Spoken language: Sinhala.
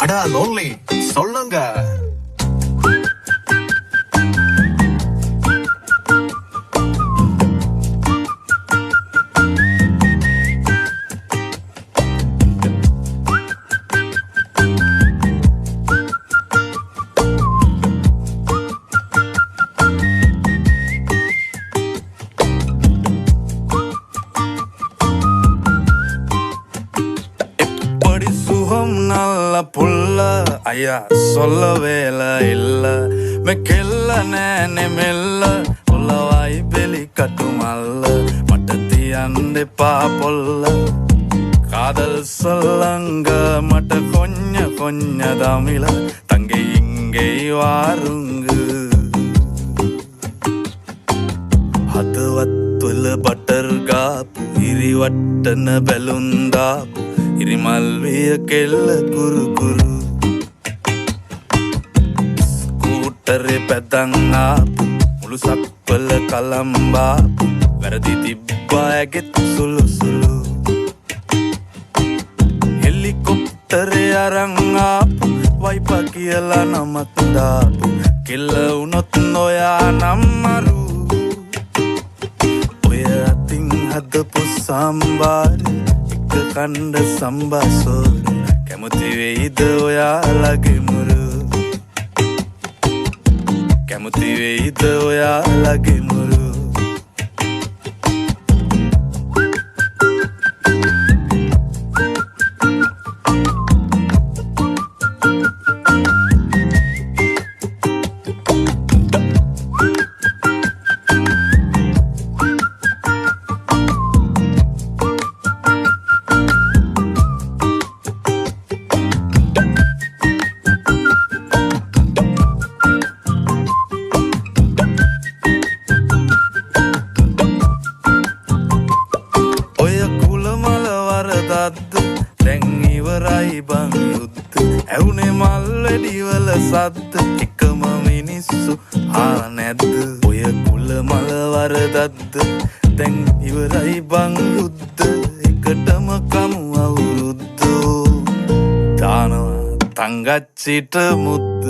அடா லோன்லி சொல்லுங்க. நல்ல புள்ள ஐயா சொல்ல வேலை இல்ல மெக்கெல்ல நேனே மெல்ல உள்ளவாய் வெளி கட்டுமல்ல மட்டத்தி அண்டை பாப்பொல்ல காதல் சொல்லங்க மட்ட கொஞ்ச கொஞ்ச தமிழ தங்கை இங்கே வாருங்கு அது வத்துல பட்டர் காப்பு இரி வட்டன பெலுந்தாப்பு ඉරිමල්විය කෙල්ල කුරු කුරු ස්කූටරේ පැදන් ආපු මුළු සක්වල කලම්බාපු වැරදි තිබ්බා ඇගෙත් සුළු සුළු හෙලිකොප්ටරේ අරන් ආපු වයිපා කියලා නමක් දාපු කෙල්ල වුණොත් නොයා නම් මරු ඔය අතින් හදපු සම්බාරේ කණ්ඩ සම්බාසෝර කැමති වෙයිද ඔයාලගේ මුරු කැමති වෙයිද ඔයාලගේ මුරු දැන් ඉවරයි බං යුද්ධ ඇවුනේ මල්වැඩිවල සද්ද එකම මිනිස්සු ආ නැද්ද ඔය කුල මල වරදද්ද දැන් ඉවරයි බං යුද්ධ එකටම කමු අවුරුද්දෝ දානවා තංගච්චිට මුද්ද